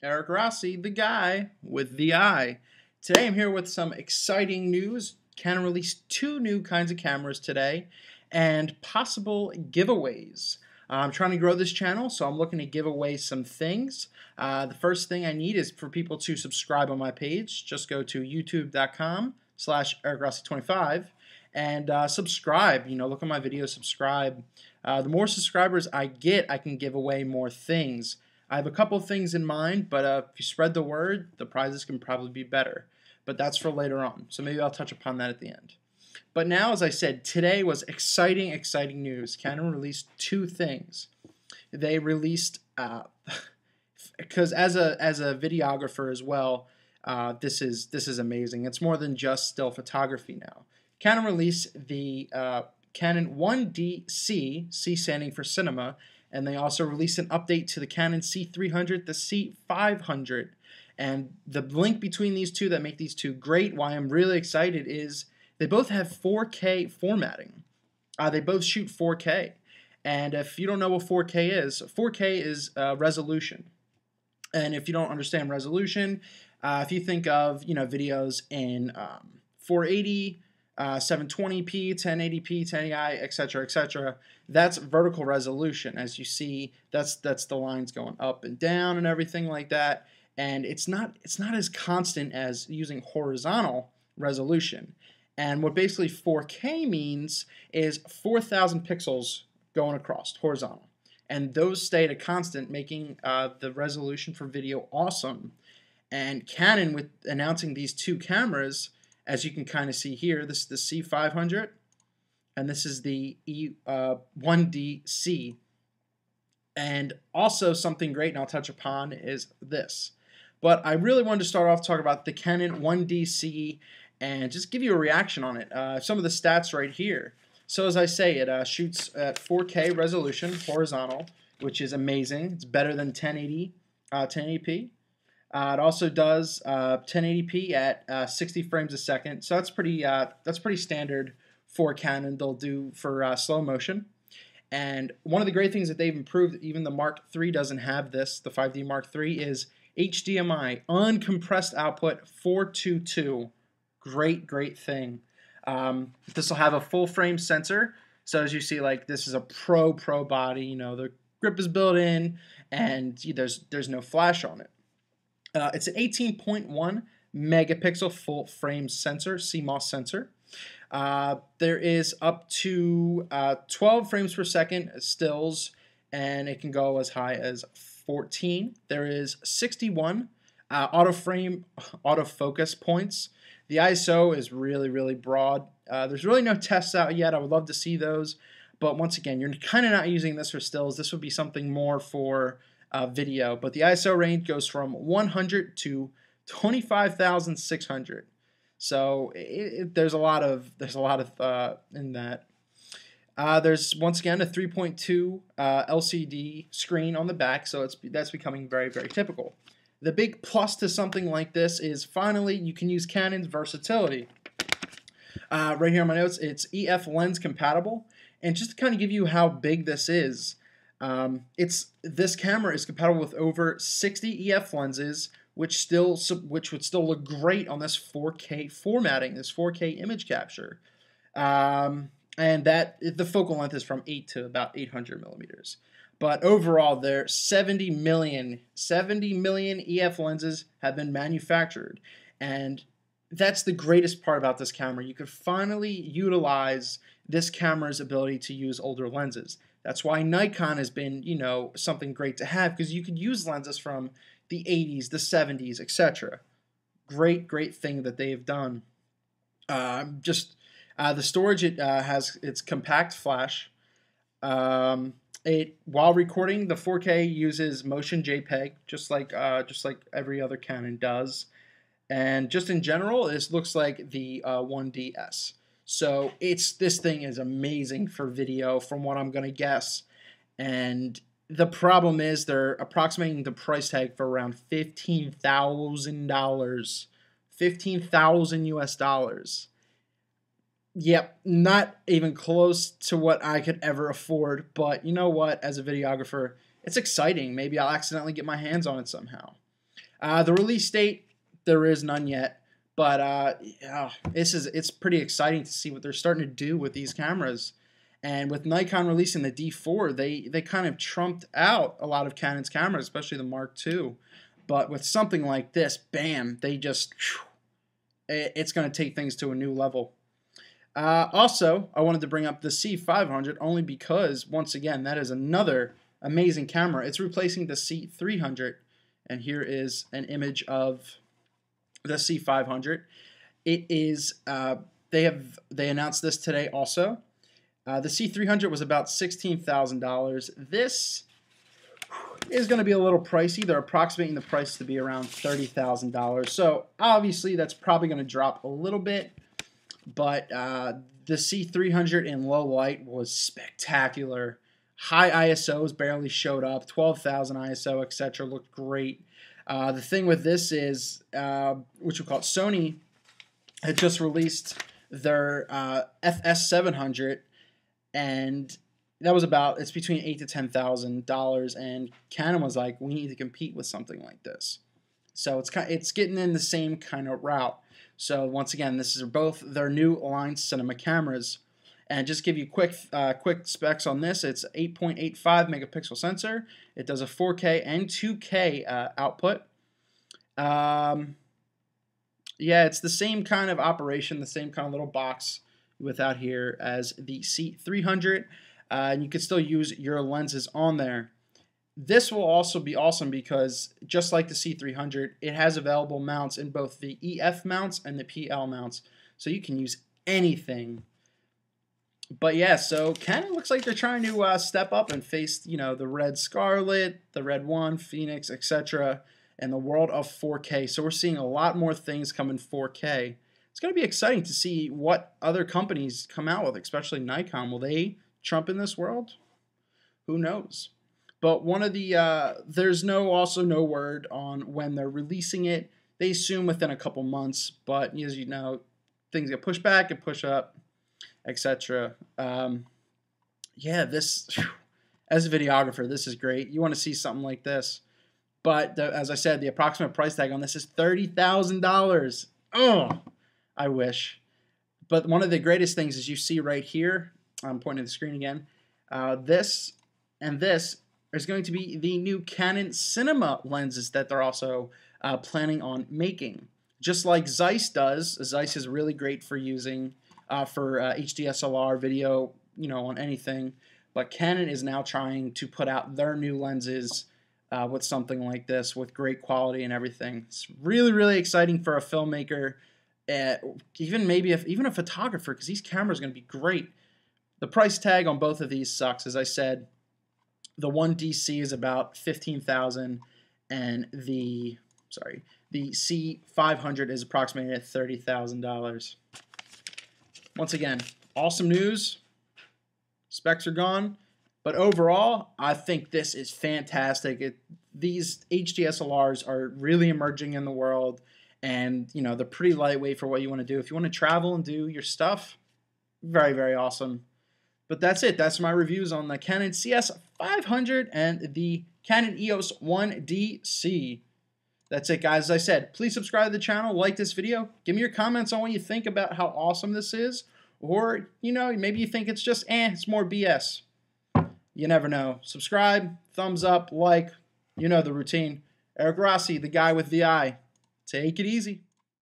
Eric Rossi, the guy with the eye. Today I'm here with some exciting news. Canon released two new kinds of cameras today and possible giveaways. I'm trying to grow this channel, so I'm looking to give away some things. The first thing I need is for people to subscribe on my page. Just go to youtube.com/EricRossi25 and subscribe. Look at my videos, subscribe. The more subscribers I get, I can give away more things. I have a couple of things in mind, but if you spread the word, the prizes can probably be better. But that's for later on, so maybe I'll touch upon that at the end. But now, as I said, today was exciting news. Canon released two things. They released, because as a videographer as well, this is amazing. It's more than just still photography now. Canon released the Canon 1d-C, C standing for cinema, and they also released an update to the Canon C300, the C500. And the link between these two that make these two great, why I'm really excited, is they both have 4K formatting. They both shoot 4K. And if you don't know what 4K is resolution. And if you don't understand resolution, if you think of videos in 480, 720p, 1080p, 1080i, etc., that's vertical resolution. As you see, that's the lines going up and down and everything like that. And it's not as constant as using horizontal resolution. And what basically 4K means is 4,000 pixels going across horizontal, and those stay at a constant, making the resolution for video awesome. And Canon, with announcing these two cameras, as you can kind of see here, this is the C500, and this is the 1d-C. And also something great, and I'll touch upon, is this. But I really wanted to start off talking about the Canon 1d-C and just give you a reaction on it. Some of the stats right here. So as I say, it shoots at 4K resolution, horizontal, which is amazing. It's better than 1080p. It also does 1080p at 60 frames a second. So that's pretty standard for Canon. They'll do for slow motion. And one of the great things that they've improved, even the Mark III doesn't have this, the 5D Mark III, is HDMI, uncompressed output 422. Great thing. This will have a full frame sensor. So as you see, like, this is a pro body. The grip is built in, and there's no flash on it. It's an 18.1 megapixel full frame sensor, CMOS sensor. There is up to 12 frames per second stills, and it can go as high as 14. There is 61 autofocus points. The ISO is really broad. There's really no tests out yet. I would love to see those, but once again, you're kind of not using this for stills. This would be something more for video. But the ISO range goes from 100 to 25,600. So there's a lot of in that. There's once again a 3.2 LCD screen on the back, so that's becoming very typical. The big plus to something like this is finally you can use Canon's versatility. Right here in my notes, it's EF lens compatible, and just to kind of give you how big this is, this camera is compatible with over 60 EF lenses, which would still look great on this 4K formatting, this 4K image capture. And that the focal length is from 8 to about 800 millimeters. But overall, there 70 million EF lenses have been manufactured, and that's the greatest part about this camera. You could finally utilize this camera's ability to use older lenses. That's why Nikon has been, something great to have, because you could use lenses from the 80s, the 70s, etc. Great thing that they've done. The storage, it has its compact flash. While recording, the 4K uses motion JPEG, just like every other Canon does. And just in general, this looks like the 1DS. So this thing is amazing for video, from what I'm gonna guess. And the problem is they're approximating the price tag for around $15,000, 15,000 US dollars. Yep, not even close to what I could ever afford, but you know what, as a videographer, it's exciting. Maybe I'll accidentally get my hands on it somehow. The release date, there is none yet, but yeah, it's pretty exciting to see what they're starting to do with these cameras. And with Nikon releasing the D4, they kind of trumped out a lot of Canon's cameras, especially the Mark II. But with something like this, bam, they just, it's going to take things to a new level. Also, I wanted to bring up the C500 only because, once again, that is another amazing camera. It's replacing the C300, and here is an image of the C500. It is, they announced this today also. The C300 was about $16,000. This is going to be a little pricey. They're approximating the price to be around $30,000. So obviously that's probably going to drop a little bit. But the C300 in low light was spectacular. High ISOs barely showed up. 12,000 ISO, etc. Looked great. The thing with this is, which we call it, Sony had just released their FS700, and that was it's between $8,000 to $10,000, and Canon was like, we need to compete with something like this. So it's getting in the same kind of route. So once again, this is both their new line cinema cameras. And just give you quick specs on this. It's 8.85 megapixel sensor. It does a 4K and 2K output. Yeah, it's the same kind of operation, the same kind of little box without here as the C300. And you can still use your lenses on there. This will also be awesome because just like the C300, it has available mounts in both the EF mounts and the PL mounts. So you can use anything. But yeah, so Canon looks like they're trying to step up and face, you know, the Red Scarlet, the Red One, Phoenix, etc., and the world of 4K. So we're seeing a lot more things come in 4K. It's going to be exciting to see what other companies come out with, especially Nikon. Will they trump in this world? Who knows? But one of the there's also no word on when they're releasing it. They assume within a couple months, but as you know, things get pushed back and push up, etc. Yeah, as a videographer, this is great. You want to see something like this, but as I said, the approximate price tag on this is $30,000. Oh, I wish. But one of the greatest things is you see right here. I'm pointing to the screen again. This and this is going to be the new Canon cinema lenses that they're also planning on making. Just like Zeiss does. Zeiss is really great for using for HDSLR video, you know, on anything. But Canon is now trying to put out their new lenses with something like this, with great quality and everything. It's really, really exciting for a filmmaker, even a photographer, because these cameras are going to be great. The price tag on both of these sucks, as I said. The 1d-C is about $15,000, and the C500 is approximately at $30,000. Once again, awesome news. Specs are gone, but overall, I think this is fantastic. These HDSLRs are really emerging in the world, and you know they're pretty lightweight for what you want to do. If you want to travel and do your stuff, very, very awesome. But that's it. That's my reviews on the Canon CS500 and the Canon EOS 1d-C. That's it, guys. As I said, please subscribe to the channel, like this video, give me your comments on what you think about how awesome this is, or, you know, maybe you think it's just, it's more BS. You never know. Subscribe, thumbs up, like, you know the routine. Eric Rossi, the guy with the eye. Take it easy.